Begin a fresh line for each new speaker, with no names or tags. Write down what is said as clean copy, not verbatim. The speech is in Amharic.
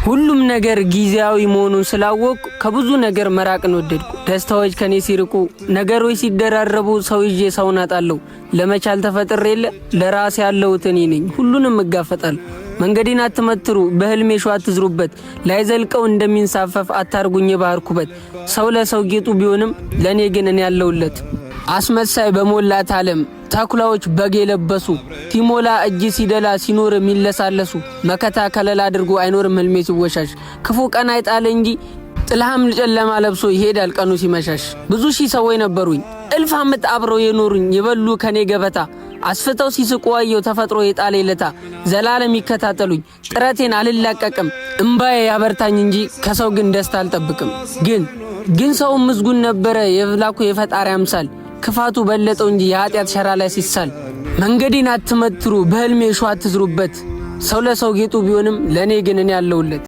ሁሉም ነገር ጊዜያዊ መሆኑን ስላወቅ ከብዙ ነገር መራቅን ወደድኩ። ደስታዎች ከኔ ሲርቁ፣ ነገሮች ሲደራረቡ ሰው ይዤ ሰውን አጣለሁ። ለመቻል ተፈጥሬ የለ ለራሴ ያለሁት እኔ ነኝ። ሁሉንም እጋፈጣለሁ። መንገዴን አትመትሩ፣ በህልሜ ሸዋ አትዝሩበት። ላይዘልቀው እንደሚንሳፈፍ አታርጉኝ የባህር ኩበት። ሰው ለሰው ጌጡ ቢሆንም ለኔ ግን እኔ ያለሁለት። አስመሳይ በሞላት ዓለም ተኩላዎች በግ የለበሱ ሲሞላ እጅ ሲደላ ሲኖር የሚለሳለሱ መከታ ከለላ አድርጎ አይኖርም ህልሜ ሲወሻሽ። ክፉ ቀን አይጣል እንጂ ጥልሃም ጨለማ ለብሶ ይሄዳል ቀኑ ሲመሻሽ። ብዙ ሺህ ሰዎች ነበሩኝ እልፍ ዓመት አብረው የኖሩኝ የበሉ ከኔ ገበታ። አስፍተው ሲስቁ አየው ተፈጥሮ የጣለ ለታ። ዘላለም ይከታተሉኝ ጥረቴን አልላቀቅም። እምባዬ ያበርታኝ እንጂ ከሰው ግን ደስታ አልጠብቅም። ግን ሰው ምስጉን ነበረ የፍላኩ የፈጣሪ አምሳል። ክፋቱ በለጠው እንጂ የኃጢአት ሸራ ላይ ሲሳል። መንገዴን አትመትሩ በህልሜ ሸዋ አትዝሩበት። ሰው ለሰው ጌጡ ቢሆንም ለኔ ግን እኔ ያለሁለት።